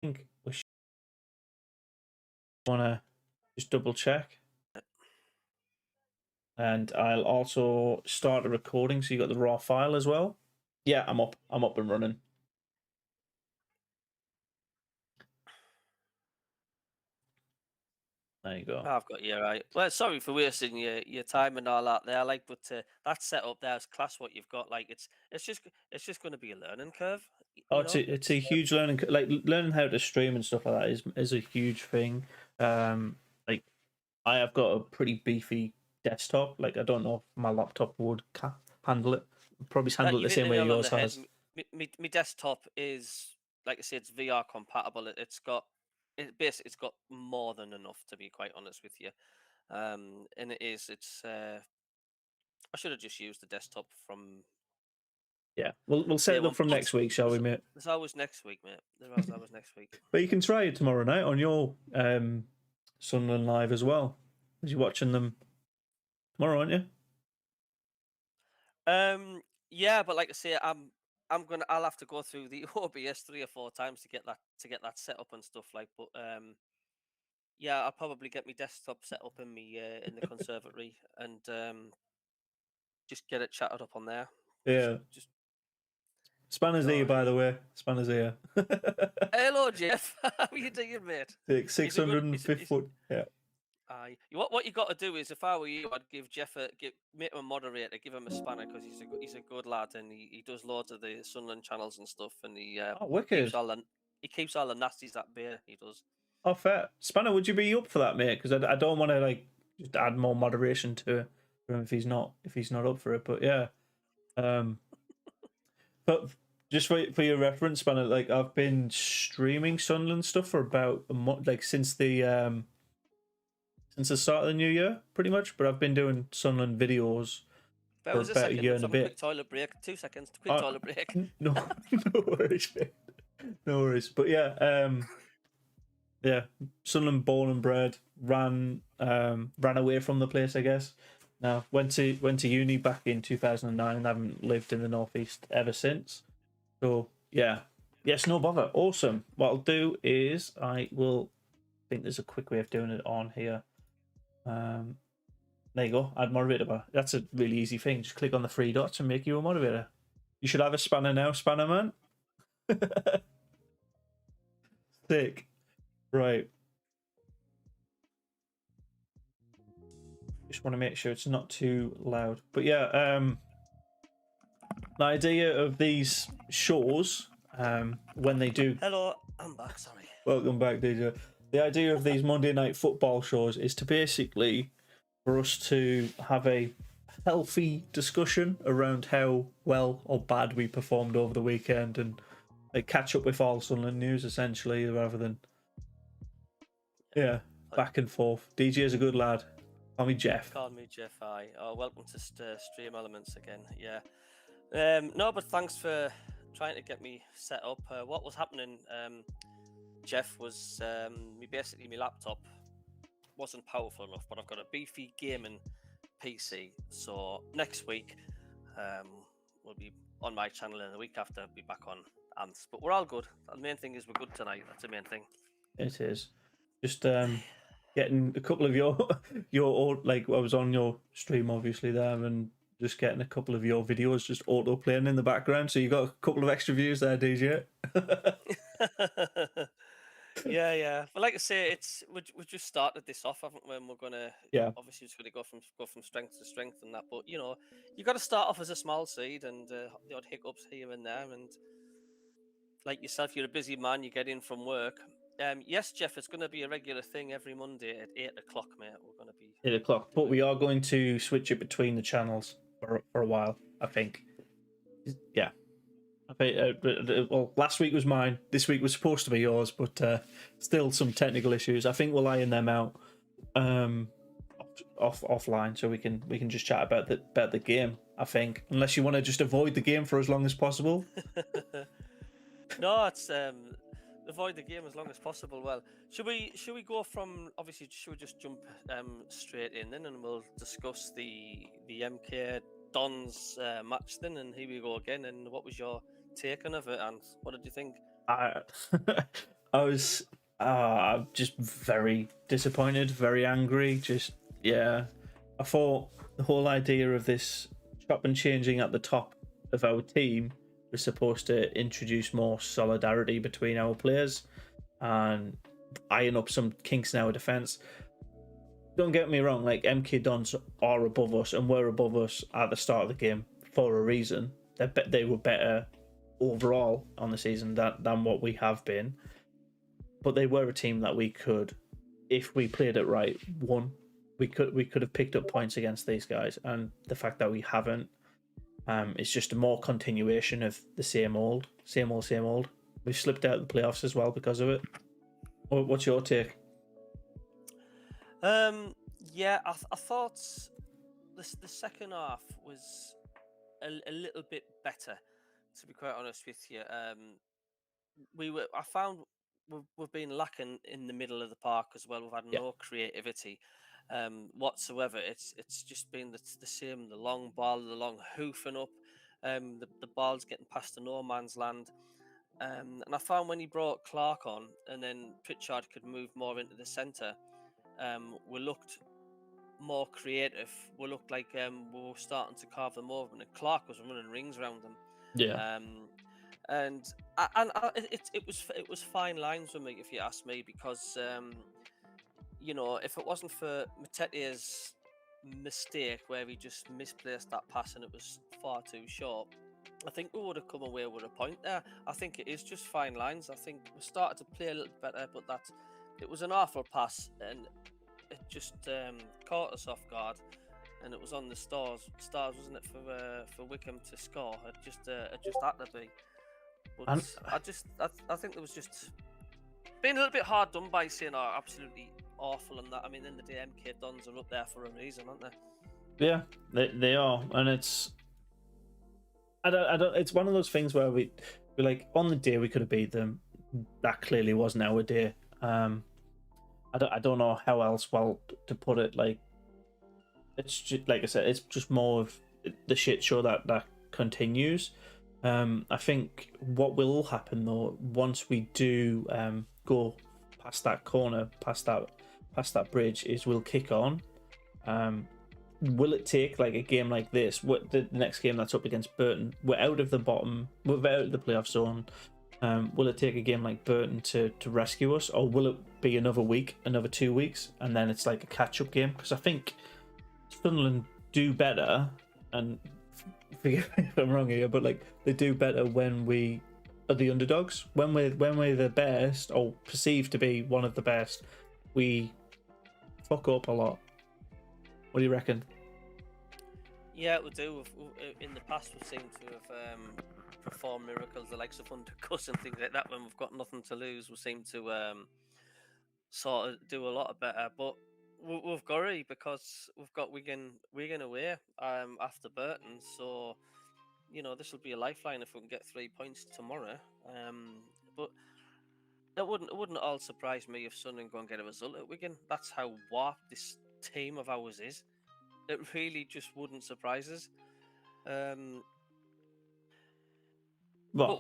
think we want to just double check. And I'll also start a recording, so you got the raw file as well. Yeah, I'm up and running. There you go. I've got you right. Well, sorry for wasting your time and all that there, like, but that setup there is class. What you've got, like, it's just going to be a learning curve, Oh, you know. it's a huge learning, like learning how to stream and stuff like that is a huge thing. Like I have got a pretty beefy desktop. Like I don't know if my laptop would handle it. Probably handle it the You've hit same the way nail on yours the head. has. My desktop is, like I said, it's VR compatible. It's got more than enough, to be quite honest with you. And it's I should have just used the desktop from. Yeah, we'll set Day it up one. from But next week, shall we, mate? there's always next week, mate. There's always next week. But you can try it tomorrow night on your Sunderland live as well. As you're watching them tomorrow, aren't you? Yeah, but like I say, I'll have to go through the OBS 3 or 4 times to get that set up and stuff like. But yeah, I'll probably get my desktop set up in the conservatory and just get it chatted up on there. Yeah. Just Spanner's no. here, by the way. Spanner's here. Hello, Jeff. How are you doing, mate? Like 605 foot. Yeah. What you got to do is, if I were you, I'd give Jeff make him a moderator, give him a spanner because he's a good lad and he does loads of the Sunderland channels and stuff, and Oh, wicked. he keeps all the nasties at bay. He does. Oh, fair. Spanner, would you be up for that, mate? Because I don't want to like just add more moderation to him if he's not up for it. But yeah, but just for your reference, Spanner, like I've been streaming Sunderland stuff for about a month, like since the start of the new year, pretty much. But I've been doing Sunderland videos There for was a about a second. year Let's and a have a quick bit. toilet break. 2 seconds. Quick toilet break. No, no worries, mate. No worries. But yeah, Sunderland born and bred, ran away from the place, I guess. Now went to uni back in 2009 and haven't lived in the northeast ever since. So yeah, yes, no bother. Awesome. What I'll do is I think there's a quick way of doing it on here. There you go. Add moderator bar. That's a really easy thing. Just click on the three dots and make you a moderator. You should have a spanner now, Spanner Man. Sick. Right. Just want to make sure it's not too loud. But yeah, the idea of these shows, when they do. Hello, I'm back. Sorry. Welcome back, DJ. The idea of these Monday night football shows is to basically for us to have a healthy discussion around how well or bad we performed over the weekend and like catch up with all Sunderland news essentially, rather than back and forth. DJ is a good lad. Call me Jeff. Call me Jeff. Welcome to Stream Elements again. Yeah. No, but thanks for trying to get me set up. What was happening, Jeff, was basically my laptop wasn't powerful enough, but I've got a beefy gaming PC. So next week, we'll be on my channel, and the week after, I'll be back on ANTH. But we're all good. The main thing is we're good tonight. That's the main thing. It is. Just getting a couple of your like I was on your stream obviously there, and just getting a couple of your videos just auto playing in the background, so you got a couple of extra views there, DJ. Yeah. But like I say, we just started this off, haven't we? And we're gonna obviously it's gonna go from strength to strength and that. But you got to start off as a small seed and the odd hiccups here and there. And like yourself, you're a busy man. You get in from work. Yes, Jeff, it's going to be a regular thing every Monday at 8 o'clock, mate. We're going to be 8 o'clock, but we are going to switch it between the channels for a while, I think. Yeah. I think, well, last week was mine. This week was supposed to be yours, but still some technical issues. I think we'll iron them out offline, so we can just chat about the game. I think, unless you want to just avoid the game for as long as possible. No, it's avoid the game as long as possible. Well, should we go from obviously? Should we just jump straight in then, and we'll discuss the MK Dons match then? And here we go again. And what was your take on it? And what did you think? I was just very disappointed, very angry. Just yeah, I thought the whole idea of this chop and changing at the top of our team was supposed to introduce more solidarity between our players and iron up some kinks in our defense. Don't get me wrong, like MK Dons are above us and were above us at the start of the game for a reason. They were better overall on the season than what we have been, but they were a team that we could, if we played it right, won. We could have picked up points against these guys, and the fact that we haven't, it's just a more continuation of the same old, same old, same old. We've slipped out of the playoffs as well because of it. What's your take? Yeah, I thought the second half was a little bit better, to be quite honest with you. I found we've been lacking in the middle of the park as well. We've had Yeah, no creativity whatsoever. It's just been the same, the long ball, the long hoofing up, the ball's getting past the no man's land. And I found when he brought Clark on and then Pritchard could move more into the centre, we looked more creative. We looked like we were starting to carve them over, and Clark was running rings around them. yeah. And it was fine lines with me, if you ask me, because if it wasn't for Matetia's mistake where he just misplaced that pass and it was far too short, I think we would have come away with a point there. I think it is just fine lines. I think we started to play a little better, but it was an awful pass and it just caught us off guard. And it was on the stars, wasn't it, for Wickham to score? It just had to be. But I think it was just being a little bit hard done by saying absolutely awful and that. I mean, in the day, MK Dons are up there for a reason, aren't they? Yeah, they are, and I don't. It's one of those things where we like on the day we could have beat them. That clearly wasn't our day. I don't know how else well to put it. Like it's just, like I said, it's just more of the shit show that continues. I think what will happen though once we do go past that corner, past that bridge, is we'll kick on. Will it take like a game like this? What the next game that's up against Burton? We're out of the bottom. We're out of the playoff zone. Will it take a game like Burton to rescue us, or will it be another week, another 2 weeks, and then it's like a catch-up game? Because I think Sunderland do better, and forgive me if I'm wrong here, but like they do better when we are the underdogs. When we're the best, or perceived to be one of the best, we fuck up a lot. What do you reckon? Yeah, we do. In the past, we've seemed to have performed miracles, the likes of undercuss and things like that. When we've got nothing to lose, we seem to sort of do a lot better. But we've got to, because we've got Wigan away after Burton. So this will be a lifeline if we can get 3 points tomorrow. But it wouldn't at all surprise me if Sunderland go and get a result at Wigan. That's how warped this team of ours is. It really just wouldn't surprise us. But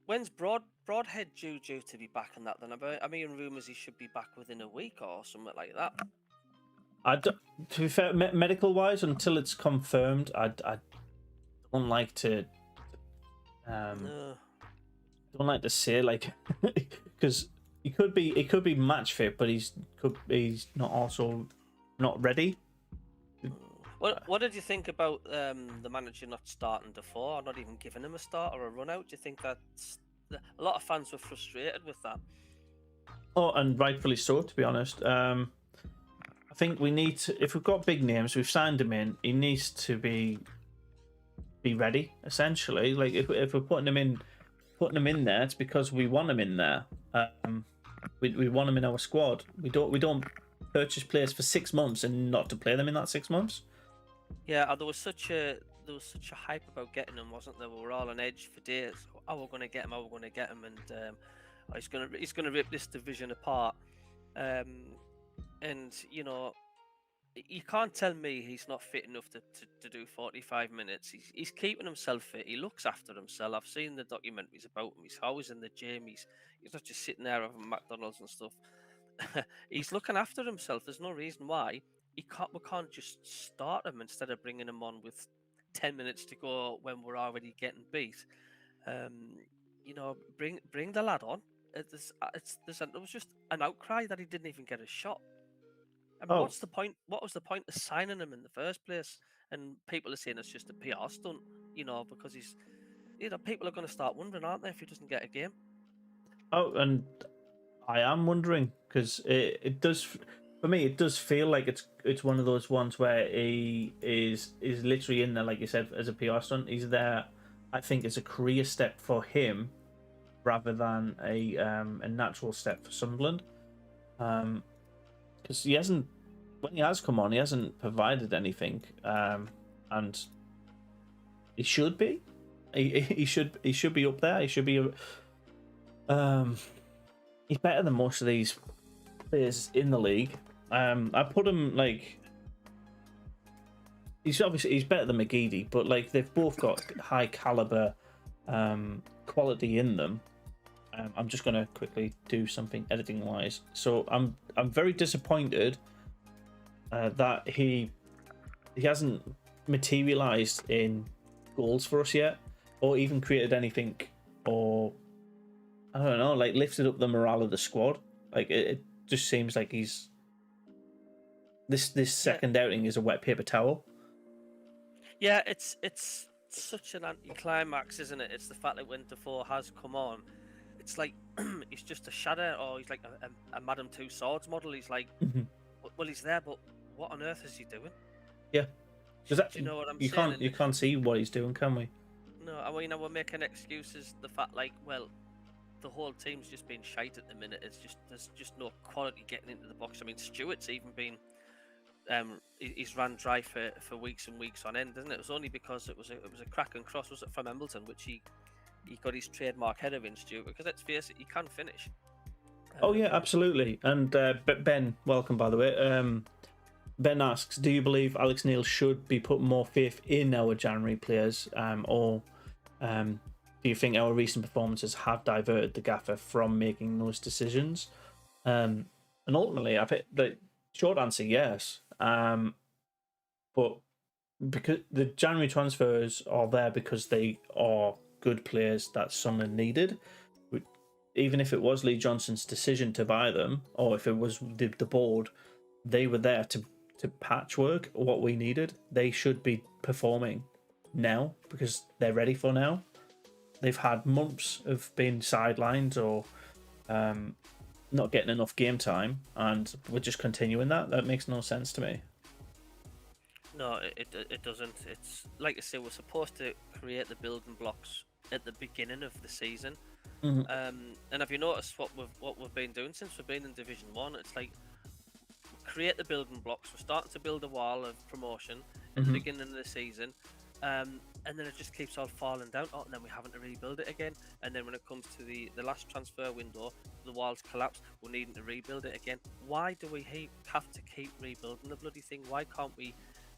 when's Broadhead due to be back on that then? I mean, rumours he should be back within a week or something like that. To be fair, medical wise, until it's confirmed, I don't like to don't like to say like because he could be match fit, but he's not ready. What did you think about the manager not starting Defoe, or not even giving him a start or a run out? Do you think that's a lot of fans were frustrated with that? Oh, and rightfully so, to be honest. I think we need to, if we've got big names, we've signed him in, he needs to be ready, essentially. Like if we're putting him in there, it's because we want him in there. We want him in our squad. We don't purchase players for 6 months and not to play them in that 6 months. Yeah, there was such a hype about getting him, wasn't there? We were all on edge for days. Oh, we're going to get him. Oh, we're going to get him, and he's going to rip this division apart. And you can't tell me he's not fit enough to do 45 minutes. He's keeping himself fit. He looks after himself. I've seen the documentaries about him. He's always in the gym. He's not just sitting there having McDonald's and stuff. He's looking after himself. There's no reason why we can't just start him instead of bringing him on with 10 minutes to go when we're already getting beat. Bring the lad on. There was just an outcry that he didn't even get a shot. I mean, Oh, what's the point? What was the point of signing him in the first place? And people are saying it's just a PR stunt, because people are going to start wondering, aren't they, if he doesn't get a game? oh, and I am wondering because it does, for me, it does feel like it's one of those ones where he is literally in there, like you said, as a PR stunt. He's there, I think, as a career step for him rather than a natural step for Sunderland. Because he hasn't, when he has come on, he hasn't provided anything, and he should be. He should be up there. He should be. He's better than most of these players in the league. I put him like he's better than McGeady, but like they've both got high caliber quality in them. I'm just gonna quickly do something editing wise. So I'm very disappointed that he hasn't materialized in goals for us yet, or even created anything, or I don't know, like lifted up the morale of the squad. Like it just seems like he's this second outing is a wet paper towel. Yeah, it's such an anticlimax, isn't it? It's the fact that when Defoe has come on, it's like he's just a shadow, or he's like a Madame Two Swords model. He's like, well, he's there, but what on earth is he doing? Yeah, do you know what I'm saying? You can't see what he's doing, can we? No, I mean, we're making excuses. The fact, like, well, the whole team's just been shite at the minute. There's just no quality getting into the box. I mean, Stewart's even been he's ran dry for weeks and weeks on end, isn't it? It was only because it was a crack and cross, was it, from Embleton, which he got his trademark header in, Stewart, because let's face it, he can finish. Oh yeah, absolutely. And Ben, welcome by the way. Ben asks, do you believe Alex Neil should be putting more faith in our January players, or do you think our recent performances have diverted the gaffer from making those decisions? And ultimately, I think the short answer, yes. But because the January transfers are there because they are good players that Sunderland needed. Even if it was Lee Johnson's decision to buy them, or if it was the board, they were there to patchwork what we needed. They should be performing now because they're ready for now. They've had months of being sidelined or not getting enough game time, and we're just continuing that. That makes no sense to me. No, it doesn't. It's like I say, we're supposed to create the building blocks at the beginning of the season. And have you noticed what we've been doing since we've been in Division 1? It's like create the building blocks. We're starting to build a wall of promotion at the beginning of the season, and then it just keeps all falling down. Oh, and then we having to rebuild it again. And then when it comes to the last transfer window, the walls collapse. We're needing to rebuild it again. Why do we have to keep rebuilding the bloody thing? Why can't we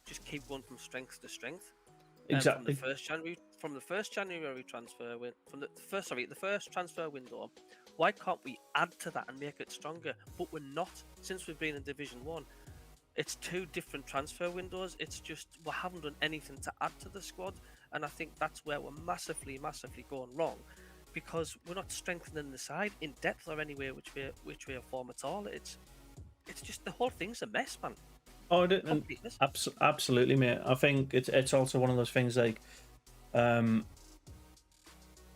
just keep going from strength to strength? Exactly. From the first January transfer the first transfer window, why can't we add to that and make it stronger? But we're not. Since we've been in Division 1, it's two different transfer windows. It's just we haven't done anything to add to the squad, and I think that's where we're massively going wrong, because we're not strengthening the side in depth or anywhere which way or form at all. It's just the whole thing's a mess, man. Oh, absolutely, mate. I think it's also one of those things like,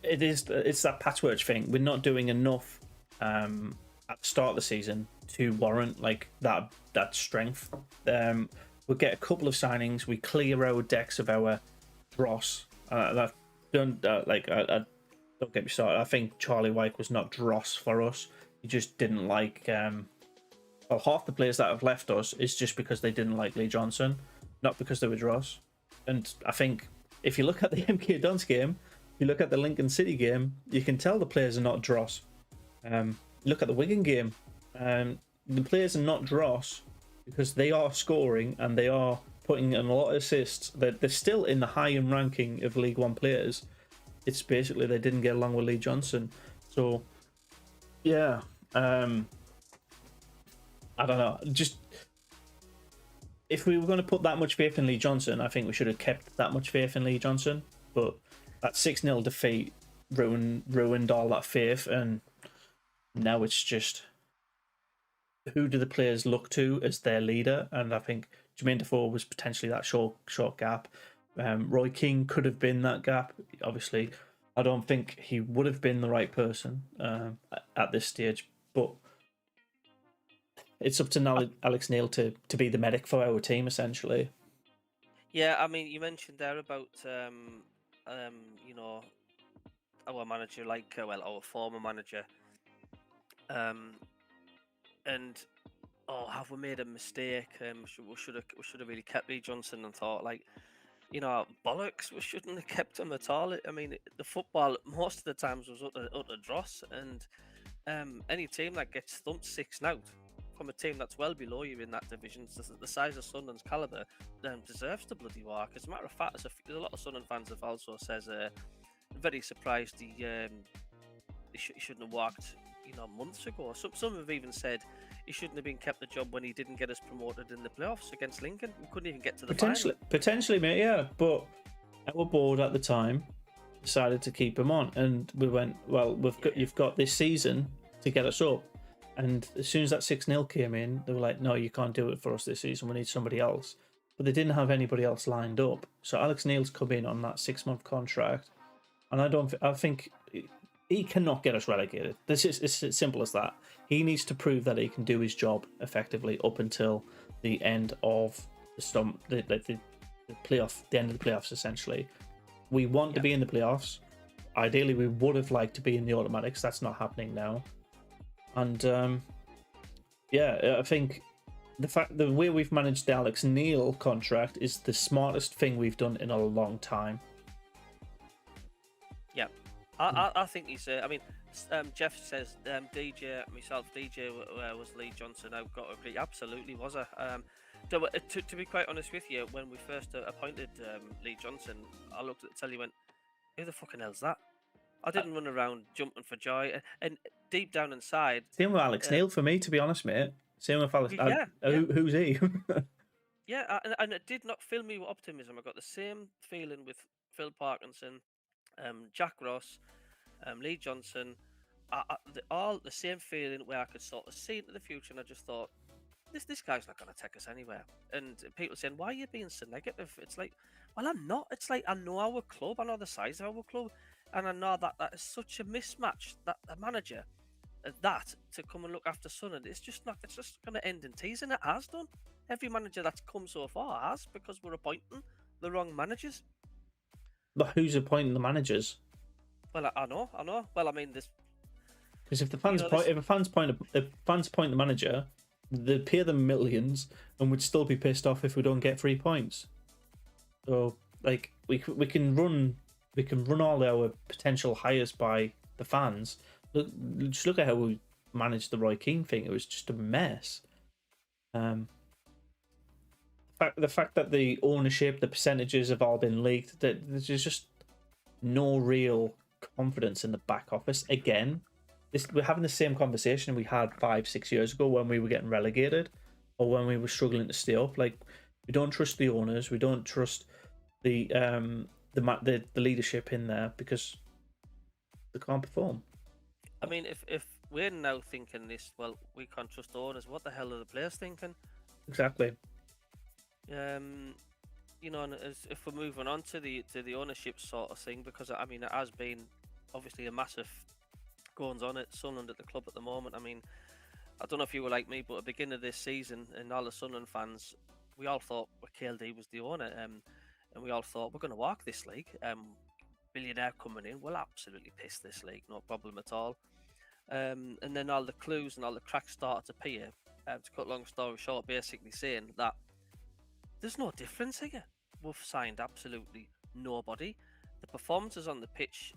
it's that patchwork thing. We're not doing enough at the start of the season to warrant like that strength. We get a couple of signings. We clear our decks of our dross. Don't get me started. I think Charlie White was not dross for us. He just didn't like. Well, half the players that have left us is just because they didn't like Lee Johnson, not because they were dross. And I think if you look at the MK Dons game, you look at the Lincoln City game, you can tell the players are not dross. Look at the Wigan game, the players are not dross because they are scoring and they are putting in a lot of assists. They're still in the high-end ranking of League One players. It's basically they didn't get along with Lee Johnson. So, yeah, I don't know. Just if we were going to put that much faith in Lee Johnson, I think we should have kept that much faith in Lee Johnson. But that 6-0 defeat ruined all that faith, and now it's just who do the players look to as their leader? And I think Jermaine Defoe was potentially that short gap. Roy Keane could have been that gap. Obviously, I don't think he would have been the right person at this stage, but it's up to Alex Neil to be the medic for our team, essentially. Yeah, I mean, you mentioned there about you know, our manager, like our former manager, and have we made a mistake? We should have really kept Lee Johnson and thought like, you know, bollocks. We shouldn't have kept him at all. I mean, the football most of the times was utter dross, and any team that gets thumped 6-0 from a team that's well below you in that division, the size of Sunderland's calibre, deserves to bloody walk. As a matter of fact, there's a lot of Sunderland fans have also says very surprised he shouldn't have walked, you know, months ago. Some have even said he shouldn't have been kept the job when he didn't get us promoted in the playoffs against Lincoln. We couldn't even get to the final. Potentially, mate, yeah. But our board at the time decided to keep him on, and we went, well, you've got this season to get us up. And as soon as that 6-0 came in, they were like, no, you can't do it for us this season. We need somebody else. But they didn't have anybody else lined up. So Alex Neil's come in on that 6-month contract, and I think he cannot get us relegated. It's as simple as that. He needs to prove that he can do his job effectively up until the end of the playoff, the end of the playoffs. Essentially, we want to be in the playoffs. Ideally, we would have liked to be in the automatics. That's not happening now. And I think the way we've managed the Alex Neil contract is the smartest thing we've done in a long time. Yeah, I think he's. I mean, Jeff says DJ was Lee Johnson. I've got to agree. Absolutely was I. To be quite honest with you, when we first appointed Lee Johnson, I looked at the telly and went, "Who the fucking hell's that?" I didn't run around jumping for joy, and deep down inside, same with Alex Neil for me, to be honest, mate. Same with Alex. Who's he? Yeah, and it did not fill me with optimism. I got the same feeling with Phil Parkinson, Jack Ross, Lee Johnson, all the same feeling where I could sort of see into the future, and I just thought, this guy's not going to take us anywhere. And people saying, why are you being so negative? It's like, well, I'm not. It's like, I know our club, I know the size of our club, and I know that is such a mismatch that a manager that to come and look after Sunderland, it's just going to end in tears, and it has done. Every manager that's come so far has, because we're appointing the wrong managers. But who's appointing the managers? Well, I know. Well, I mean, this because if the fans if fans point the manager, they pay them millions, and would still be pissed off if we don't get 3 points. So, like, we can run all our potential hires by the fans. Just look at how we managed the Roy Keane thing. It was just a mess. The fact that the ownership, the percentages have all been leaked, that there's just no real confidence in the back office. Again, we're having the same conversation we had 5-6 years ago when we were getting relegated, or when we were struggling to stay up. Like, we don't trust the owners, we don't trust the leadership in there, because they can't perform. I mean, if we're now thinking this, well, we can't trust the owners, what the hell are the players thinking? Exactly. You know, and if we're moving on to the ownership sort of thing, because I mean, it has been obviously a massive goings on at Sunderland at the club at the moment. I mean, I don't know if you were like me, but at the beginning of this season, and all the Sunderland fans, we all thought KLD was the owner, and we all thought we're going to walk this league. Billionaire coming in, we'll absolutely piss this league, no problem at all. And then all the clues and all the cracks started to appear. To cut long story short, basically saying that there's no difference here. We've signed absolutely nobody. The performances on the pitch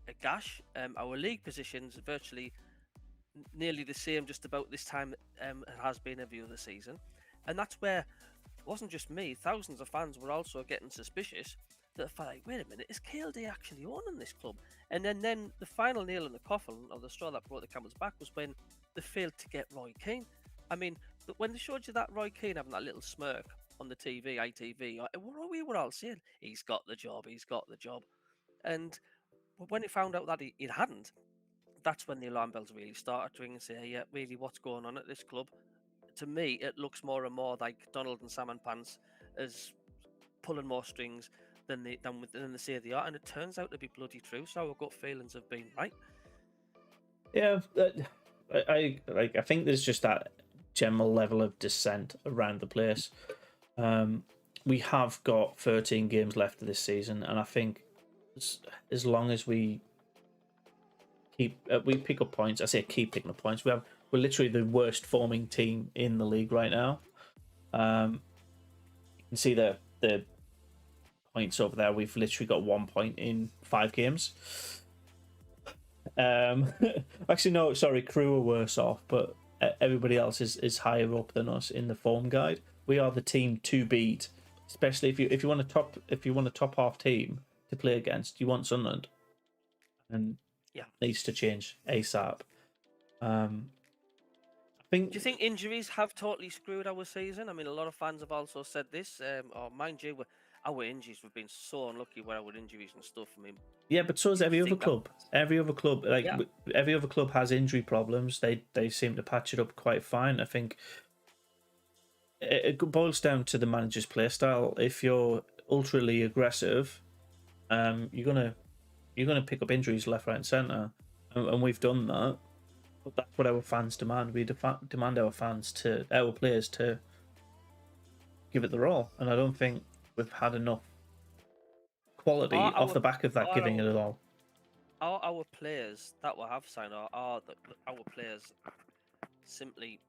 are gash. Our league positions are virtually nearly the same just about this time it has been every other season. And that's where it wasn't just me, thousands of fans were also getting suspicious that felt like, wait a minute, is KLD actually owning this club? And then the final nail in the coffin, or the straw that brought the camel's back, was when they failed to get Roy Keane. I mean, when they showed you that Roy Keane having that little smirk on the TV, ITV, we were all saying, he's got the job, he's got the job. And when he found out that he hadn't, that's when the alarm bells really started to ring and say, hey, yeah, really, what's going on at this club? To me, it looks more and more like Donald and Salmon Pants as pulling more strings than they say they are, and it turns out to be bloody true. So our gut feelings have been right. Yeah, I think there's just that general level of dissent around the place. We have got 13 games left of this season, and I think as long as we pick up points, I say keep picking up points. We're literally the worst forming team in the league right now. You can see the points over there. We've literally got 1 point in 5 games. Actually, no, sorry, Crew are worse off, but everybody else is higher up than us in the form guide. We are the team to beat, especially if you want a top half team to play against. You want Sunderland, and needs to change ASAP. I think. Do you think injuries have totally screwed our season? I mean, a lot of fans have also said this. Or mind you, our injuries, we've been so unlucky with our injuries and stuff. I mean, yeah, but so is every other club. Every other club, every other club has injury problems. They seem to patch it up quite fine. I think it boils down to the manager's play style. If you're ultraly aggressive, you're gonna pick up injuries left, right, and centre, and we've done that. But that's what our fans demand. We demand our players to give it their all, and I don't think we've had enough quality off the back of that, giving it all. Are our players that we have signed, are our players simply,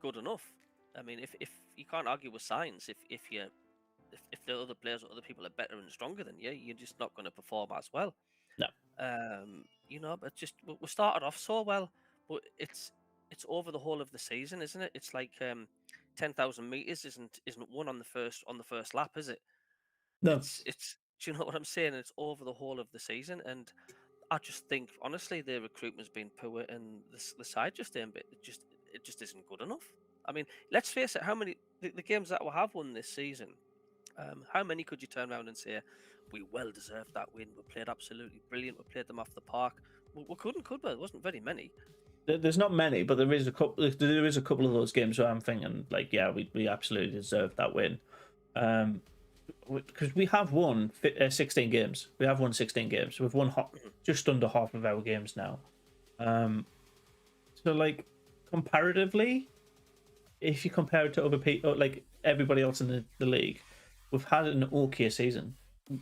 good enough? I mean, if you can't argue with science, if the other players or other people are better and stronger than you, you're just not going to perform as well. No. But just we started off so well, but it's over the whole of the season, isn't it? It's like 10,000 meters isn't won on the first lap, is it? No. It's do you know what I'm saying? It's over the whole of the season, and I just think honestly their recruitment's been poor, and the side just ain't it just isn't good enough. I mean, let's face it. How many the games that we have won this season? How many could you turn around and say we well deserved that win? We played absolutely brilliant. We played them off the park. We couldn't, could we? There wasn't very many. There's not many, but there is a couple. There is a couple of those games where I'm thinking, like, yeah, we absolutely deserved that win, because we have won 16 games. We have won 16 games. We've won just under half of our games now. So, like, comparatively, if you compare it to other people, like everybody else in the league, we've had an okay season.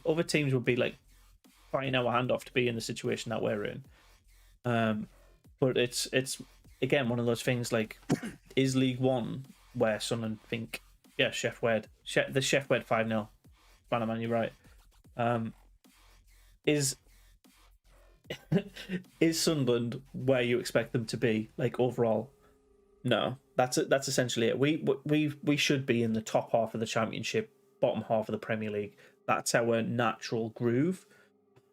Other teams would be like fighting our hand off to be in the situation that we're in. But it's again one of those things like, is League One where someone think, yeah, Chef Wed 5-0. Man, you're right. Is Sunderland where you expect them to be, like, overall? No, that's essentially it. We should be in the top half of the Championship, bottom half of the Premier League. That's our natural groove.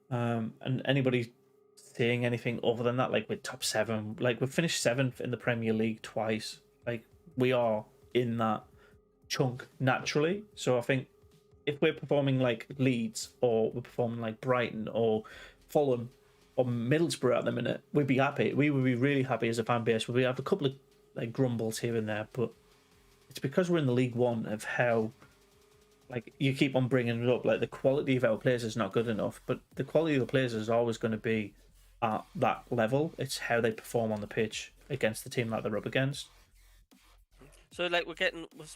And anybody saying anything other than that, like we're top 7, like we've finished 7th in the Premier League twice. Like, we are in that chunk naturally. So I think if we're performing like Leeds, or we're performing like Brighton or Fulham or Middlesbrough at the minute, we'd be happy. We would be really happy as a fan base. We have a couple of like grumbles here and there, but it's because we're in the League One of how, like, you keep on bringing it up, like the quality of our players is not good enough, but the quality of the players is always going to be at that level. It's how they perform on the pitch against the team that they're up against. So, like, we're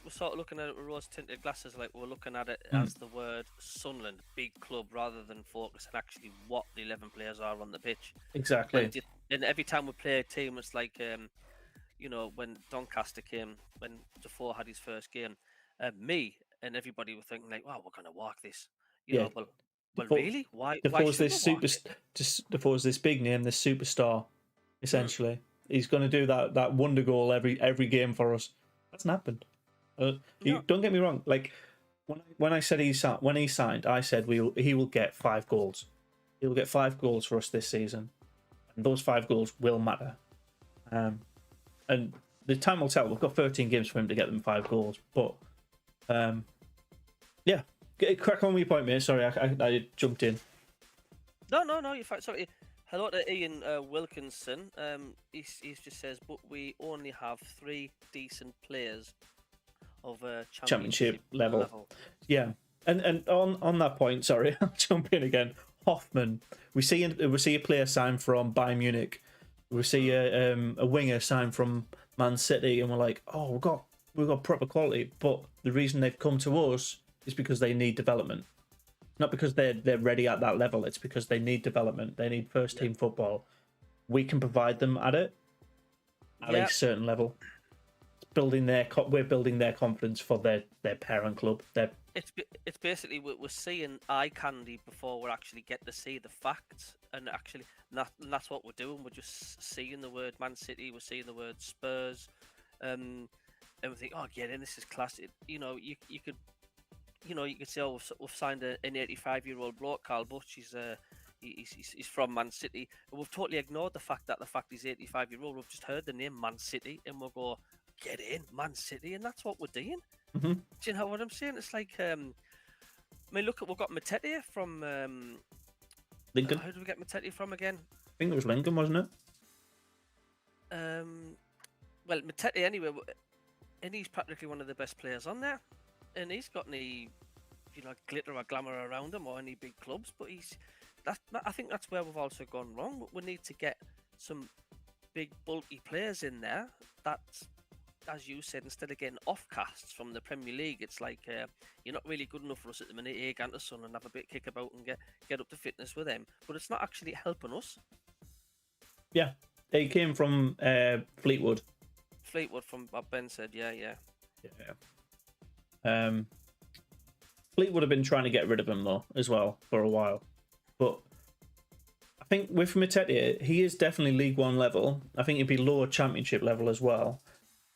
sort of looking at it with rose-tinted glasses. Like, we're looking at it as the word Sunderland, big club, rather than focusing actually what the 11 players are on the pitch. Exactly. And every time we play a team, it's like, when Doncaster came, when Defoe had his first game, me and everybody were thinking like, wow, we're going to walk this. Well, really? Why? Defoe's this big name, this superstar, essentially. He's going to do that wonder goal every game for us. Hasn't happened. You No, don't get me wrong. Like when I said when he signed, I said he will get 5 goals. He will get 5 goals for us this season, and those 5 goals will matter. And the time will tell. We've got 13 games for him to get them 5 goals. But yeah, crack on with your point, mate. Sorry, I jumped in. no. You're fine. Sorry. Hello to Ian Wilkinson. He's just says, but we only have 3 decent players of a Championship level. level. Yeah, and on that point, sorry, I'll jump in again. Hoffman, we see a player signed from Bayern Munich. We see a winger signed from Man City, and we're like, oh, we've got proper quality. But the reason they've come to us is because they need development, not because they're ready at that level. It's because they need development. They need first team football. We can provide them at a certain level. We're building their confidence for their parent club. It's basically we're seeing eye candy before we actually get to see the facts, and actually that's what we're doing. We're just seeing the word Man City, we're seeing the word Spurs, and we think, oh yeah, then this is class. You could say, oh, we've signed an 85-year-old bloke, Carl Butch. He's from Man City, and we've totally ignored the fact he's 85-year-old. We've just heard the name Man City, and we'll go, get in, Man City, and that's what we're doing. Mm-hmm. Do you know what I'm saying? It's like, I mean, look, we've got Matete from Lincoln. Who did we get Matete from again? I think it was Lincoln, wasn't it? Well, Matete anyway, and he's practically one of the best players on there, and he's got any, glitter or glamour around him or any big clubs, but I think that's where we've also gone wrong. We need to get some big bulky players in there. That's, as you said, instead of getting offcasts from the Premier League, it's like you're not really good enough for us at the minute. Ganterson and have a bit kick about and get up to fitness with them, but it's not actually helping us. Yeah, he came from Fleetwood. Fleetwood, from what Ben said. Yeah. Fleetwood have been trying to get rid of him though as well for a while, but I think with Matete, he is definitely League One level. I think he'd be lower Championship level as well,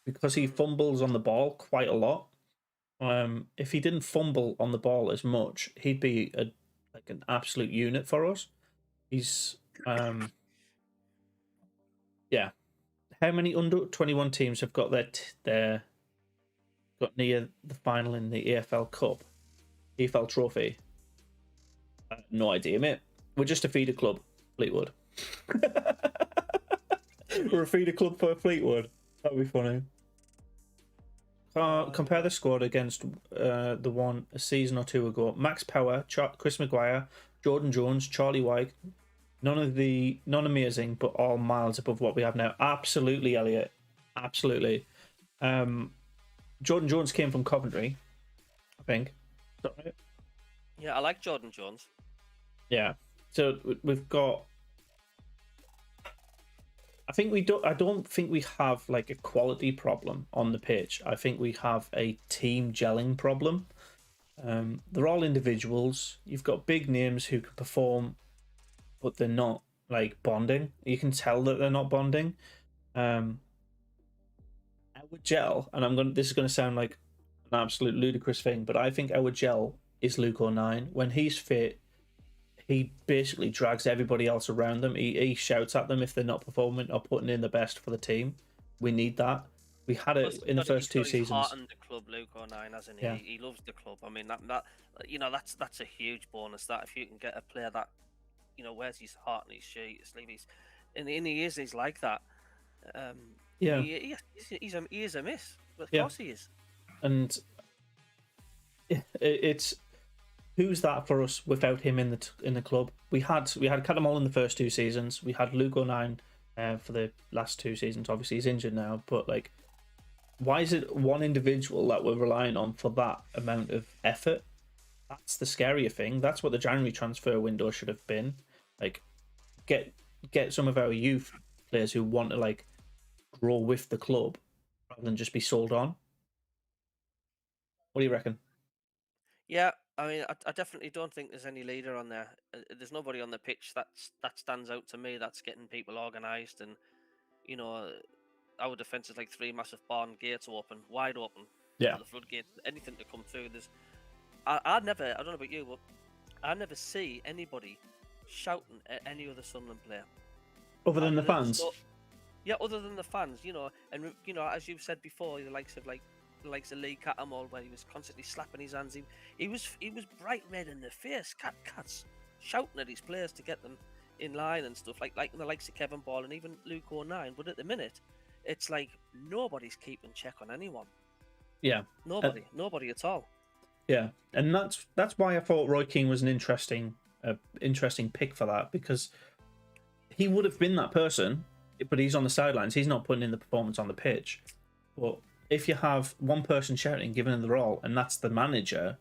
because he fumbles on the ball quite a lot. If he didn't fumble on the ball as much, he'd be an absolute unit for us. He's yeah. How many under 21 teams have got their got near the final in the EFL Cup, EFL Trophy? No idea, mate. We're just a feeder club, Fleetwood. We're a feeder club for Fleetwood. That'd be funny. Compare the squad against the one a season or two ago. Max Power, Chris Maguire, Jordan Jones, Charlie White. None amazing, but all miles above what we have now. Absolutely, Elliot. Absolutely. Jordan Jones came from Coventry, I think. Is that right? Yeah, I like Jordan Jones. Yeah. So we've got. I don't think we have like a quality problem on the pitch. I think we have a team gelling problem. They're all individuals. You've got big names who can perform, but they're not like bonding. You can tell that they're not bonding. Our gel, and this is gonna sound like an absolute ludicrous thing, but I think our gel is Luke O'Nien. When he's fit, he basically drags everybody else around them. He shouts at them if they're not performing or putting in the best for the team. We need that. We had it in the first 2 seasons. He's heart in the club, Luke O'Nien, hasn't he? Yeah. He loves the club. I mean, that's a huge bonus. That if you can get a player that wears his heart in his sleeve, he's like that. Yeah, he is a miss. Of course he is. And it's. Who's that for us without him in the club? We had Catamol in the first 2 seasons. We had Luke O'Nien for the last 2 seasons. Obviously, he's injured now. But like, why is it one individual that we're relying on for that amount of effort? That's the scarier thing. That's what the January transfer window should have been. Like, get some of our youth players who want to like grow with the club rather than just be sold on. What do you reckon? Yeah, I mean, I definitely don't think there's any leader on there. There's nobody on the pitch that stands out to me that's getting people organised and our defense is like 3 massive barn gates open, wide open. Yeah. The floodgates, anything to come through. I never, I don't know about you, but I never see anybody shouting at any other Sunderland player. Other than the fans. Yeah, other than the fans, and as you've said before, the likes of Lee Cattermole, where he was constantly slapping his hands. He was bright red in the face, cats shouting at his players to get them in line and stuff, like the likes of Kevin Ball and even Luke O'Nien. But at the minute, it's like nobody's keeping check on anyone. Yeah, nobody at all. Yeah, and that's why I thought Roy Keane was an interesting pick for that, because he would have been that person, but he's on the sidelines. He's not putting in the performance on the pitch. But if you have one person shouting, giving him the role, and that's the manager,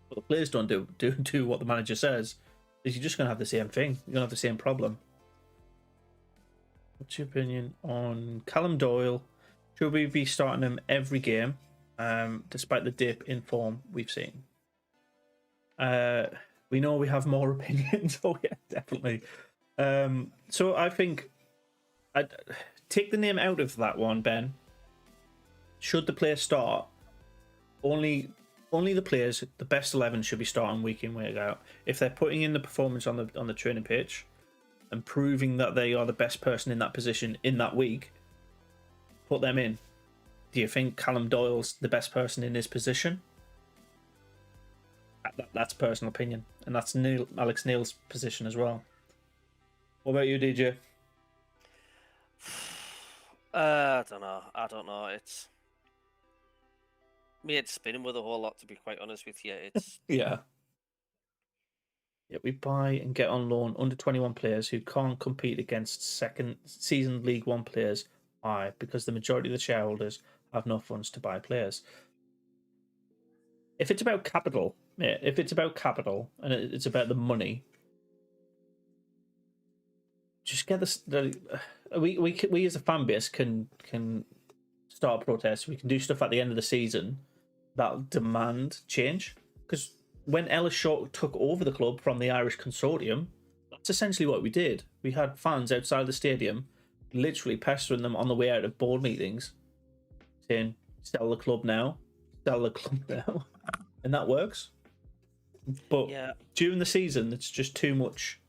but the players don't do what the manager says, is you're just going to have the same thing. You're going to have the same problem. What's your opinion on Callum Doyle? Should we be starting him every game, despite the dip in form we've seen? We know we have more opinions. Oh yeah, definitely. So I think I'd take the name out of that one, Ben. Should the players start? Only the players, the best 11 should be starting week in, week out. If they're putting in the performance on the training pitch and proving that they are the best person in that position in that week, put them in. Do you think Callum Doyle's the best person in his position? That's personal opinion, and that's Alex Neil's position as well. What about you, DJ? I don't know. It's me head spinning with a whole lot, to be quite honest with you. It's yeah, we buy and get on loan under 21 players who can't compete against second season League One players. Why? Because the majority of the shareholders have no funds to buy players. If it's about capital, and it's about the money, just get this. We as a fan base can start protests. We can do stuff at the end of the season that demand change. Because when Ellis Shaw took over the club from the Irish Consortium, that's essentially what we did. We had fans outside the stadium, literally pestering them on the way out of board meetings, saying, "Sell the club now, sell the club now," and that works. But during the season, it's just too much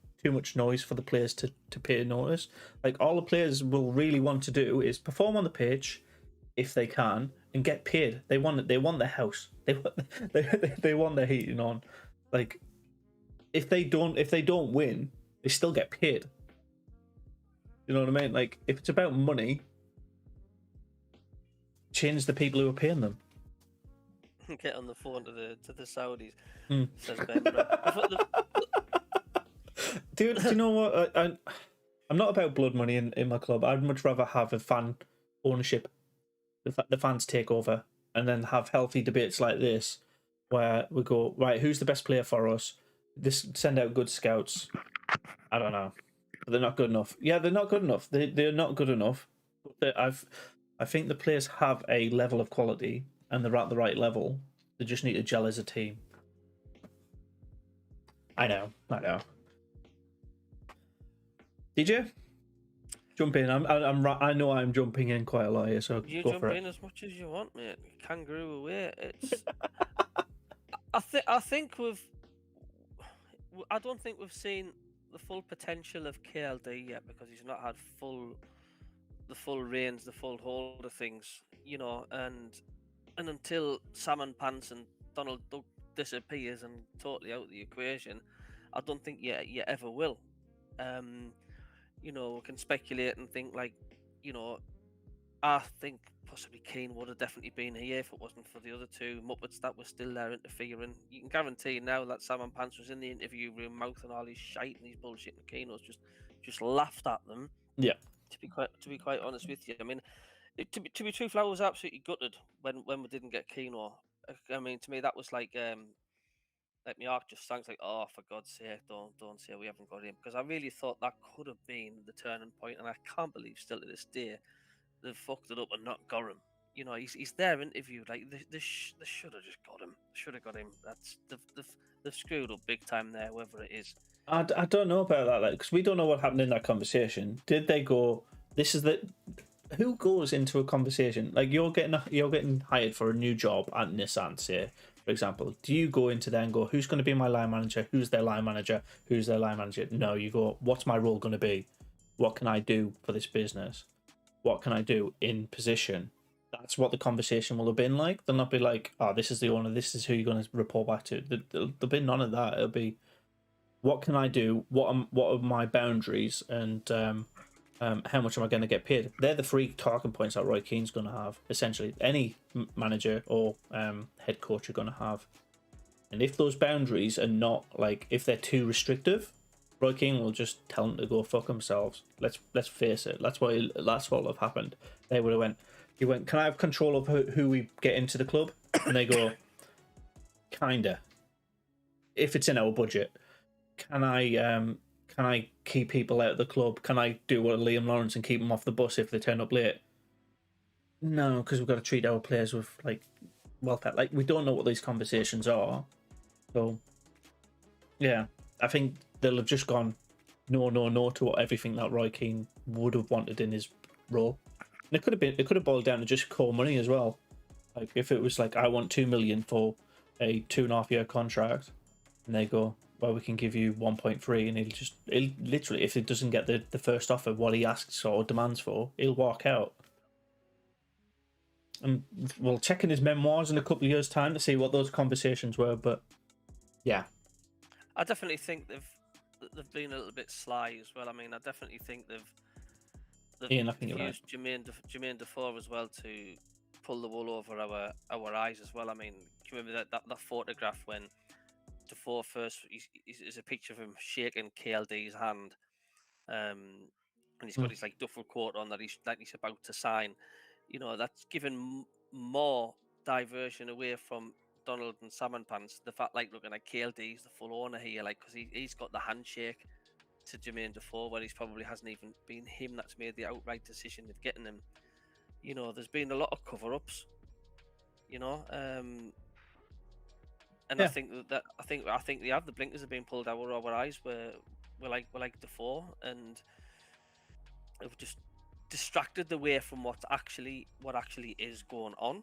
noise for the players to pay notice. Like, all the players will really want to do is perform on the pitch if they can and get paid. They want their house. They want their heating on. Like, if they don't win, they still get paid. You know what I mean? Like, if it's about money, change the people who are paying them. Get on the phone to the Saudis. Says Ben. Do you know what? I'm not about blood money in my club. I'd much rather have a fan ownership. The fans take over, and then have healthy debates like this, where we go, right, who's the best player for us? Send out good scouts. I don't know. They're not good enough. Yeah, they're not good enough. They're not good enough. But I think the players have a level of quality, and they're at the right level. They just need to gel as a team. I know. DJ, jump in. I know I'm jumping in quite a lot here, so you go jump for in it. as much as you want, mate. Kangaroo away. It's. I think I don't think we've seen the full potential of KLD yet, because he's not had the full reins, the full hold of things, and until Salmon Pants and Donald Duck disappears and totally out of the equation, I don't think you ever will. We can speculate and think I think possibly Keane would have definitely been here if it wasn't for the other two Muppets that were still there interfering. You can guarantee now that Salmon Pants was in the interview room mouthing all his shite and his bullshit, and Keane was just laughed at them. Yeah. To be quite honest with you, I mean, to be truthful, I was absolutely gutted when we didn't get Keno. I mean, to me that was like my heart just sank. Like, oh, for God's sake, don't say we haven't got him, because I really thought that could have been the turning point, and I can't believe still to this day they've fucked it up and not got him. He's there interviewed. Like, they should have just got him. Should have got him. They've screwed up big time there, whoever it is. I don't know about that, because we don't know what happened in that conversation. Did they go, this is the who goes into a conversation like you're getting hired for a new job at Nissan, say, for example? Do you go into there and go, who's going to be my line manager? Who's their line manager? Who's their line manager? No, you go, what's my role going to be? What can I do for this business? What can I do in position? That's what the conversation will have been like. They'll not be like, oh, this is the owner, this is who you're going to report back to. There'll be none of that. It'll be, what can I do? What are my boundaries? And how much am I going to get paid? They're the three talking points that Roy Keane's going to have. Essentially, any manager or head coach are going to have. And if those boundaries are not, like, if they're too restrictive, Roy Keane will just tell them to go fuck themselves. Let's face it. That's what will have happened. They would have he went, can I have control of who we get into the club? And they go, kinda. If it's in our budget, can I keep people out of the club? Can I do what Liam Lawrence and keep them off the bus if they turn up late? No, because we've got to treat our players with like welfare. Like, we don't know what these conversations are. So yeah, I think they'll have just gone no to everything that Roy Keane would have wanted in his role. And it could have boiled down to just core money as well. Like, if it was like, I want 2 million for a 2.5-year contract, and they go, well, we can give you 1.3, and he'll literally, if it doesn't get the first offer, what he asks or demands for, he'll walk out. And we'll check in his memoirs in a couple of years' time to see what those conversations were. But yeah, I definitely think they've been a little bit sly as well. I mean, I definitely think they've Ian, I think you're used Jermaine Defoe as well to pull the wool over our eyes as well. I mean, do you remember that photograph when Defoe first is a picture of him shaking KLD's hand, and he's got his like duffel coat on that he's about to sign. You know, that's given more diversion away from Donald and Salmon Pants. The fact, like, looking at KLD, he's the full owner here, like, because he's got the handshake to Jermaine Defoe, where he's probably hasn't even been him that's made the outright decision of getting him. You know, there's been a lot of cover-ups. You know, and yeah. I think the blinkers have been pulled out of our eyes. We're like Defoe, and it just distracted away from what actually is going on.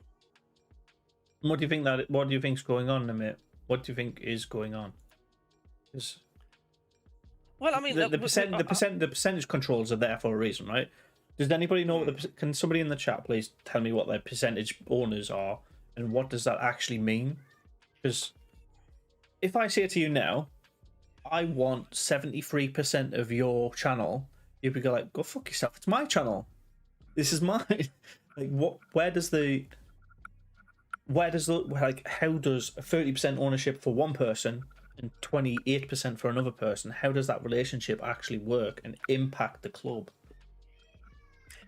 What do you think's going on, mate? What do you think is going on? Well, I mean, the percentage controls are there for a reason, right? Does anybody know what can somebody in the chat please tell me what their percentage owners are and what does that actually mean? Because if I say to you now, I want 73% of your channel, you'd be like, go fuck yourself. It's my channel. This is mine. Like, what? Where does like, how does 30% ownership for one person and 28% for another person, how does that relationship actually work and impact the club?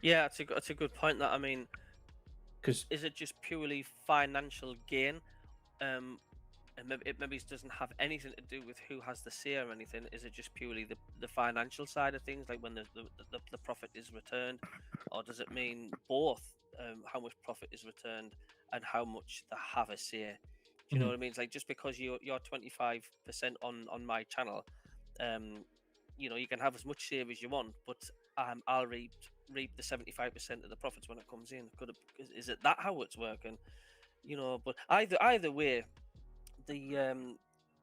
Yeah, it's a good point. That, I mean, because is it just purely financial gain? And maybe it doesn't have anything to do with who has the say or anything. Is it just purely the financial side of things, like when the profit is returned, or does it mean both? How much profit is returned and how much they have a say? Do you know what I mean? It's like, just because you're 25% on my channel, you know, you can have as much share as you want, but I'll reap the 75% of the profits when it comes in. Is it that how it's working? You know, but either way, the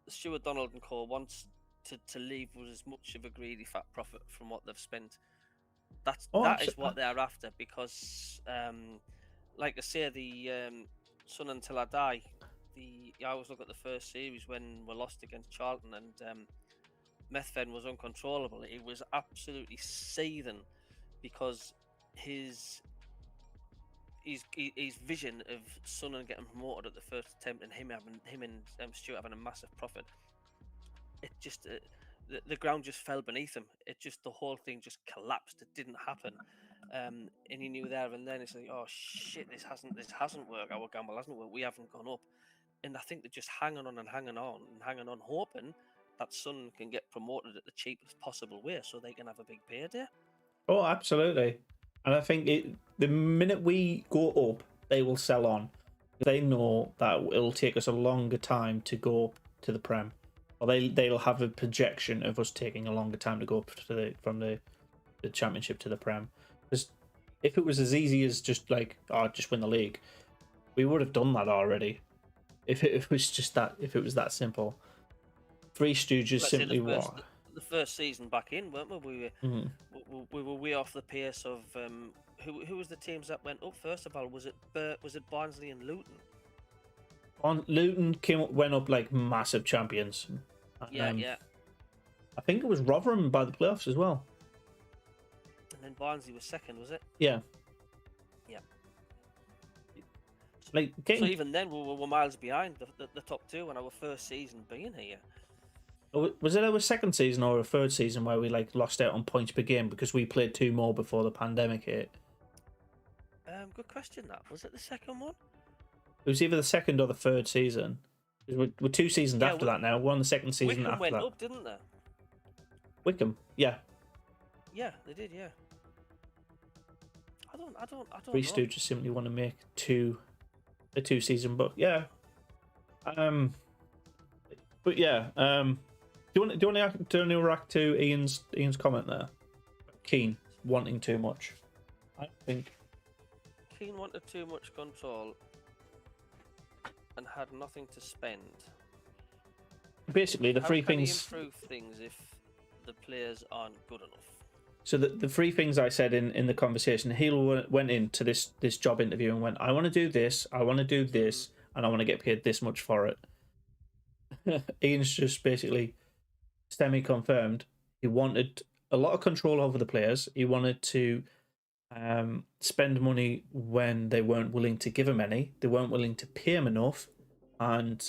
Stuart Donald and Co wants to leave with as much of a greedy fat profit from what they've spent. That is what they're after, because like I say, the Son Until I Die. I always look at the first series when we lost against Charlton, and Methven was uncontrollable. He was absolutely seething because his vision of Son and getting promoted at the first attempt, and him and Stuart having a massive profit. It just the ground just fell beneath him. The whole thing just collapsed. It didn't happen. And he knew there and then, it's like, oh shit, this hasn't worked. Our gamble hasn't worked. We haven't gone up. And I think they're just hanging on, hoping that Son can get promoted at the cheapest possible way so they can have a big payday. Oh, absolutely. And I think the minute we go up, they will sell on. They know that it'll take us a longer time to go to the Prem. Or they'll have a projection of us taking a longer time to go up from the Championship to the Prem. Because if it was as easy as just like, oh, just win the league, we would have done that already. If it was just that, if it was that simple. Three Stooges Let's say simply what? the first season back in, weren't we? Mhm. We were way off the pace of who was the teams that went up first of all? Was it Barnsley and Luton? Luton went up like massive champions. Yeah, yeah. I think it was Rotherham by the playoffs as well. And then Barnsley was second, was it? Yeah. Yeah. Like So even then, we were miles behind the top two on our first season being here. Was it our second season or a third season where we like lost out on points per game because we played two more before the pandemic hit? Good question. That was it. The second one. It was either the second or the third season. We're 2 seasons after that now. We're on the second season Wickham after went that. up, didn't they? Wickham, yeah. Yeah, they did. Yeah. I don't Three know. Stooges simply want to make a 2-season book. Yeah. But yeah. Do you want to react to Ian's comment there? Keane wanting too much. I think Keane wanted too much control and had nothing to spend. basically the How three can he things. improve things if the players aren't good enough? So the three things I said in the conversation, Heel went into this job interview and went, I want to do this, I want to do this, and I want to get paid this much for it. Ian's just basically semi-confirmed he wanted a lot of control over the players. He wanted to spend money when they weren't willing to give him any. They weren't willing to pay him enough, and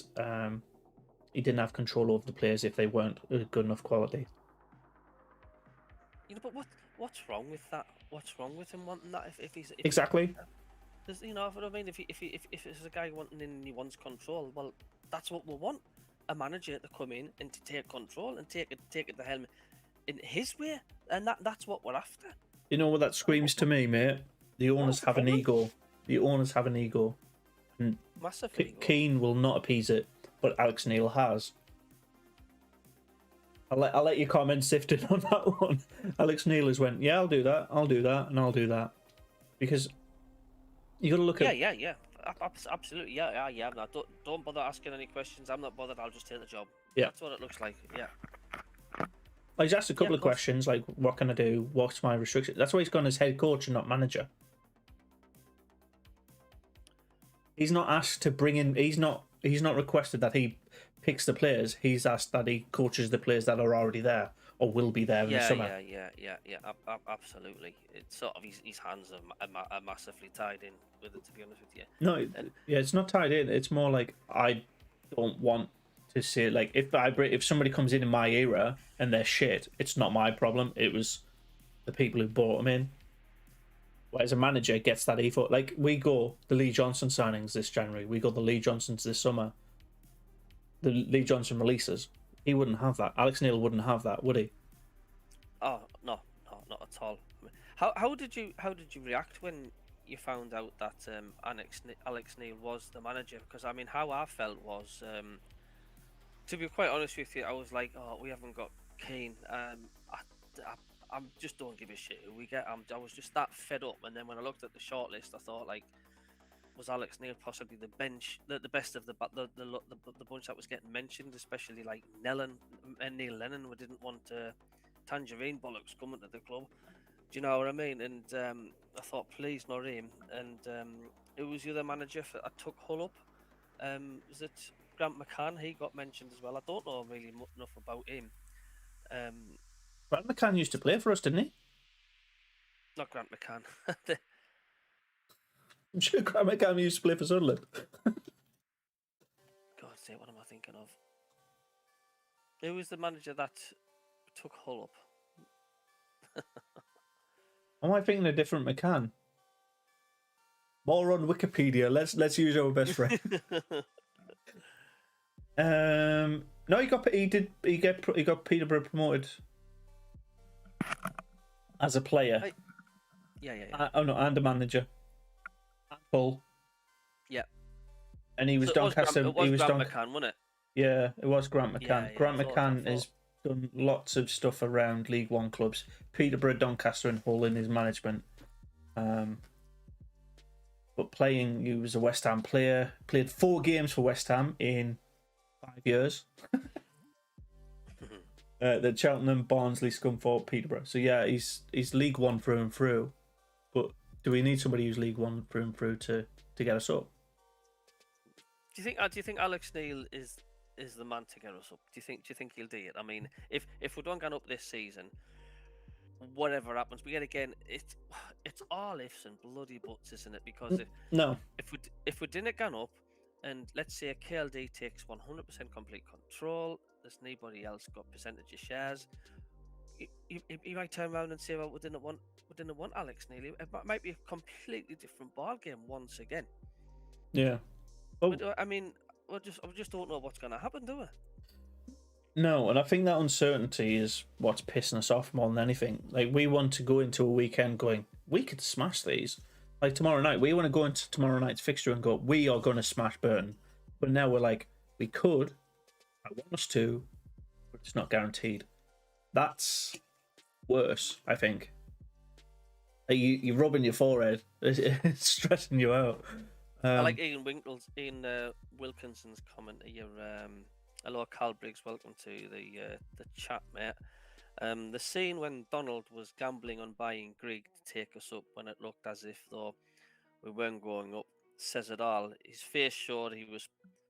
he didn't have control over the players if they weren't good enough quality. You know, but what's wrong with that? What's wrong with him wanting that? If he's Exactly. There's, you know what I mean? If it's a guy wanting and he wants control, well, that's what we want. A manager to come in and to take control and take it the helm in his way, and that's what we're after. You know what that screams to me, mate? The owners have an ego. The owners have an ego. And Massive ego. Keane will not appease it, but Alex Neil has. I'll let your comments sift in on that one. Alex Neil has went, yeah, I'll do that, and I'll do that. Because you got to look at... Yeah. Absolutely, yeah. No, don't bother asking any questions. I'm not bothered. I'll just take the job. Yeah. That's what it looks like, yeah. He's asked a couple of questions, like, what can I do? What's my restriction? That's why he's gone as head coach and not manager. He's not asked to bring in... He's not requested that he picks the players. He's asked that he coaches the players that are already there or will be there in the summer. Yeah. Absolutely. It's sort of his hands are massively tied in with it, to be honest with you. No, it's not tied in. It's more like I don't want to see it. Like if somebody comes in my era and they're shit, it's not my problem. It was the people who brought them in. Whereas a manager gets that ethos. Like we go the Lee Johnson signings this January. We got the Lee Johnsons this summer. The Lee Johnson releases. He wouldn't have that. Alex Neil wouldn't have that, would he? Oh no, not at all. How did you react when you found out that Alex Neil was the manager? Because I mean, how I felt was, to be quite honest with you, I was like, oh, we haven't got Keane. I just don't give a shit who we get. I was just that fed up. And then when I looked at the shortlist, I thought, like, was Alex Neil possibly the best of the bunch that was getting mentioned, especially like Neil Lennon? We didn't want Tangerine bollocks coming to the club. Do you know what I mean? And I thought, please, not him. And it was the other manager I took Hull up. Was it Grant McCann? He got mentioned as well. I don't know really enough about him. Grant McCann used to play for us, didn't he? Not Grant McCann. I'm sure Grant McCann used to play for Sunderland. God's sake, what am I thinking of? Who was the manager that took Hull up? Am I thinking a different McCann? More on Wikipedia. Let's use our best friend. No, he got Peterborough promoted as a player. Yeah. Oh no, and a manager. Hull. Yeah. And he was Doncaster. It was Grant McCann, wasn't it? Yeah, it was Grant McCann. Yeah, Grant McCann has done lots of stuff around League One clubs. Peterborough, Doncaster, and Hull in his management. But he was a West Ham player, played 4 games for West Ham in 5 years. The Cheltenham, Barnsley, Scunthorpe, Peterborough. So yeah, he's League One through and through. But do we need somebody who's League One through and through to get us up? Do you think Alex Neil is the man to get us up? Do you think he'll do it? I mean, if we don't get up this season, whatever happens, we get again. It's all ifs and bloody buts, isn't it? Because if we didn't get up, and let's say KLD takes 100% complete control, there's nobody else got percentage of shares. You might turn around and say, well, we didn't want Alex Neil. It might be a completely different ball game once again. Yeah. Oh. But, I mean, we just don't know what's going to happen, do we? No, and I think that uncertainty is what's pissing us off more than anything. Like, we want to go into a weekend going, we could smash these. Like tomorrow night, we want to go into tomorrow night's fixture and go, we are going to smash Burton. But now we're like, we could, I want us to, but it's not guaranteed. That's worse, I think. Like you're rubbing your forehead, it's stressing you out. I like Ian Wilkinson's comment here. Hello, Carl Briggs. Welcome to the chat, mate. The scene when Donald was gambling on buying Grigg to take us up when it looked as if though we weren't going up says it all. His face showed he was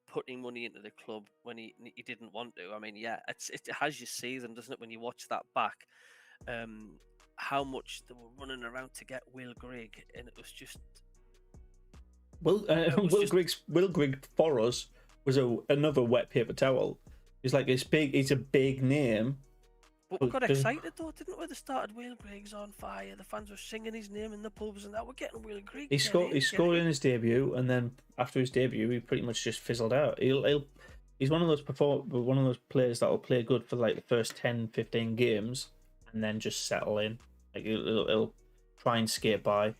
putting money into the club when he didn't want to. I mean, yeah, it has you see them, doesn't it? When you watch that back, how much they were running around to get Will Grigg, and it was just. Will Grigg for us was another wet paper towel. He's like this big. He's a big name. But we got excited though, didn't we? They started Will Grigg's on fire. The fans were singing his name in the pubs, and that we're getting Will Grigg. He scored in his debut, and then after his debut, he pretty much just fizzled out. He's one of those players that will play good for like the first 10, 15 games, and then just settle in. Like he'll try and skate by.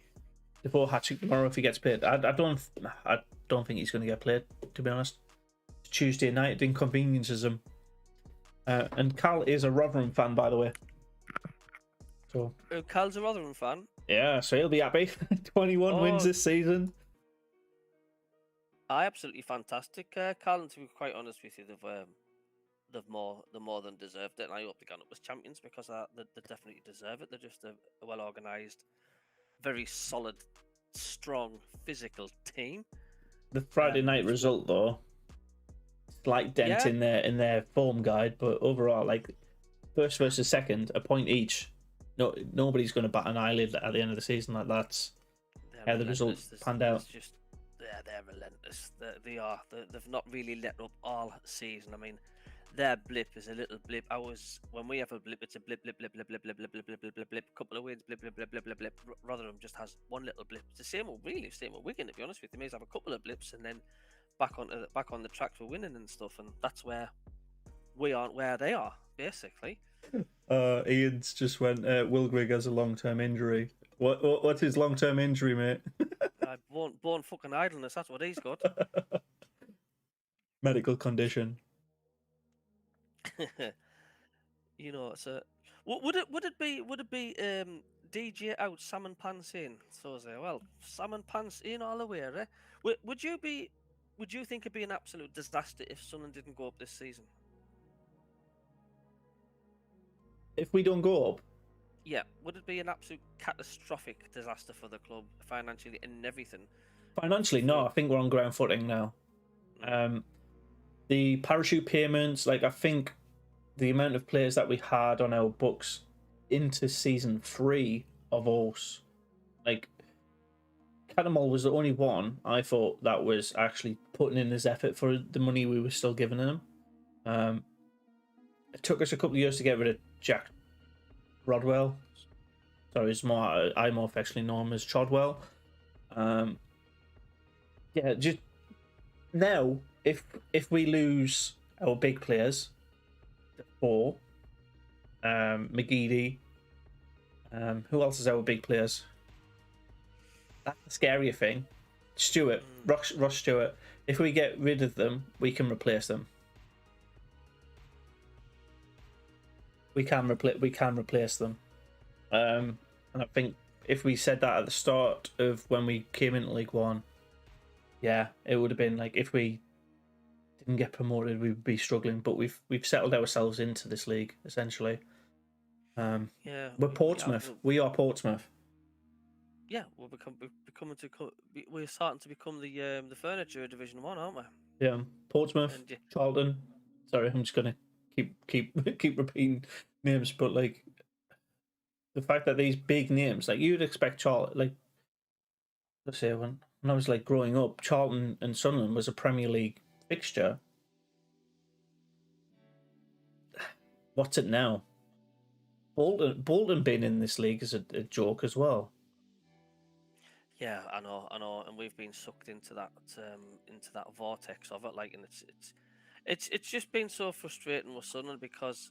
Before hat-trick tomorrow, if he gets played, I don't think he's going to get played. To be honest, it's Tuesday night, it inconveniences him. And Cal is a Rotherham fan, by the way. So Cal's a Rotherham fan. Yeah, so he'll be happy. 21 wins this season. Absolutely fantastic, Cal. And to be quite honest with you, they've more than deserved it, and I hope they get up as champions because they definitely deserve it. They're just a well organised, very solid, strong, physical team. The Friday night result, though, slight dent in their form guide, but overall, like first versus second, a point each. No, nobody's going to bat an eyelid at the end of the season. Like that's how the results panned out. They're relentless. They are. They've not really let up all season. I mean, their blip is a little blip. When we have a blip, it's a blip, blip, blip, blip, blip, blip, blip, blip, blip, blip, blip. Couple of wins, blip, blip, blip, blip, blip, blip. Rotherham just has one little blip. It's the same with Wigan. To be honest with you, they may have a couple of blips and then back on the track for winning and stuff. And that's where we aren't where they are, basically. Ian's just went. Will Grigg has a long-term injury. What's his long-term injury, mate? Born fucking idleness. That's what he's got. Medical condition. You know, so would it be DJ out, salmon pants in? So say, well, salmon pants in all the way, eh? Would you think it'd be an absolute disaster if Sunderland didn't go up this season? If we don't go up? Yeah, would it be an absolute catastrophic disaster for the club financially and everything? Financially, no. I think we're on ground footing now. The parachute payments, like I think the amount of players that we had on our books into season 3 of us, like Catamol was the only one I thought that was actually putting in his effort for the money we were still giving him. It took us a couple of years to get rid of Jack Rodwell. Sorry, I more affectionately know him as Chodwell. Yeah, just now, if we lose our big players, the 4, McGeady, who else is our big players? That's the scarier thing. Stewart, Ross Stewart. If we get rid of them, we can replace them. We can replace them. And I think if we said that at the start of when we came into League One, yeah, it would have been like if we didn't get promoted, we would be struggling. But we've settled ourselves into this league essentially. Yeah, We're Portsmouth. We are Portsmouth. Yeah, we're starting to become the furniture of Division 1, aren't we? Yeah, Portsmouth, And Charlton. Sorry, I'm just gonna keep repeating names, but like the fact that these big names, like you'd expect Charlton, like let's say when I was like growing up, Charlton and Sunderland was a Premier League fixture. What's it now? Bolton being in this league is a joke as well. yeah, I know, and we've been sucked into that vortex of it, like, and it's just been so frustrating with Sunderland because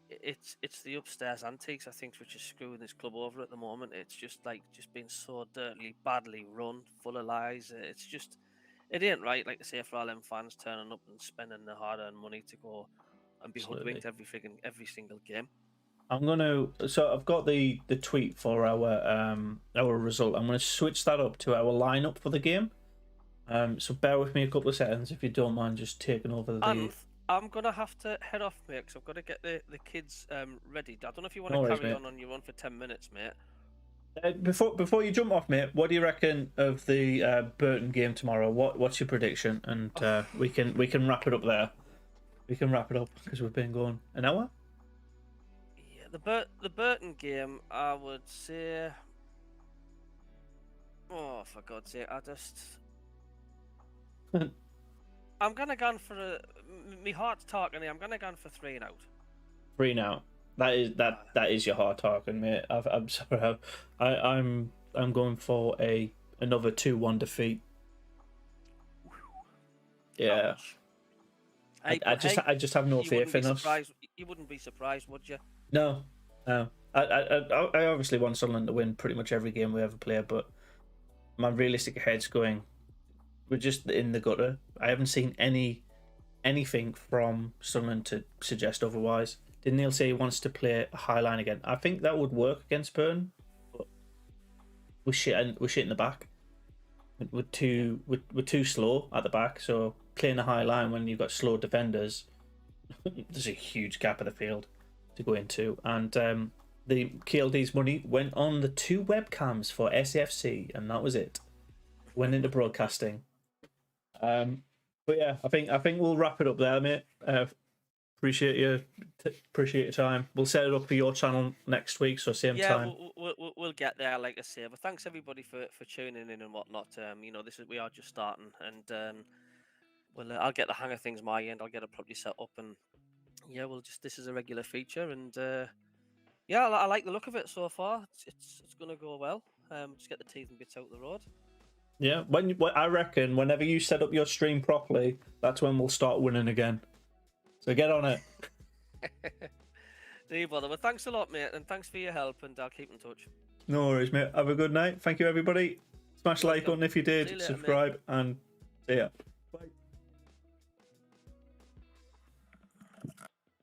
it's the upstairs antiques, I think, which is screwing this club over at the moment. It's just been so dirtily, badly run, full of lies. It ain't right, like I say, for all them fans turning up and spending their hard-earned money to go and be hoodwinked every single game. So I've got the tweet for our result. I'm gonna switch that up to our lineup for the game. So bear with me a couple of seconds if you don't mind just taking over the. And I'm gonna have to head off, mate, because I've got to get the kids ready. I don't know if you want to No worries, carry mate. on your run for 10 minutes, mate. Before you jump off, mate, what do you reckon of the Burton game tomorrow? What's your prediction? And we can wrap it up there. We can wrap it up because we've been going an hour. Yeah, the Burton game, I would say. Oh, for God's sake, I'm gonna go for my heart's talking. I'm gonna go for 3 and out. 3 now. That is your heart talking, mate. I'm sorry. I'm going for another 2-1 defeat. Yeah. I just have no faith in us. You wouldn't be surprised, would you? No. I obviously want Sunderland to win pretty much every game we ever play, but my realistic head's going, we're just in the gutter. I haven't seen anything from Sunderland to suggest otherwise. Did Neil say he wants to play a high line again? I think that would work against Burn, but we're shit in the back. We're too slow at the back, so playing a high line when you've got slow defenders, there's a huge gap of the field to go into. And the KLD's money went on the 2 webcams for SFC, and that was it. Went into broadcasting. But yeah, I think we'll wrap it up there, mate. Appreciate your time. We'll set it up for your channel next week, so same time. Yeah, we'll get there, like I say. But thanks everybody for tuning in and whatnot. We are just starting, and I'll get the hang of things my end. I'll get it properly set up, and yeah, this is a regular feature, and yeah, I like the look of it so far. It's gonna go well. Just get the teeth and bits out the road. Yeah, I reckon whenever you set up your stream properly, that's when we'll start winning again. So get on it. Do you bother? Well, thanks a lot, mate, and thanks for your help, and I'll keep in touch. No worries, mate. Have a good night. Thank you, everybody. Smash the like button if you did. Later, subscribe, mate. And see ya. Bye.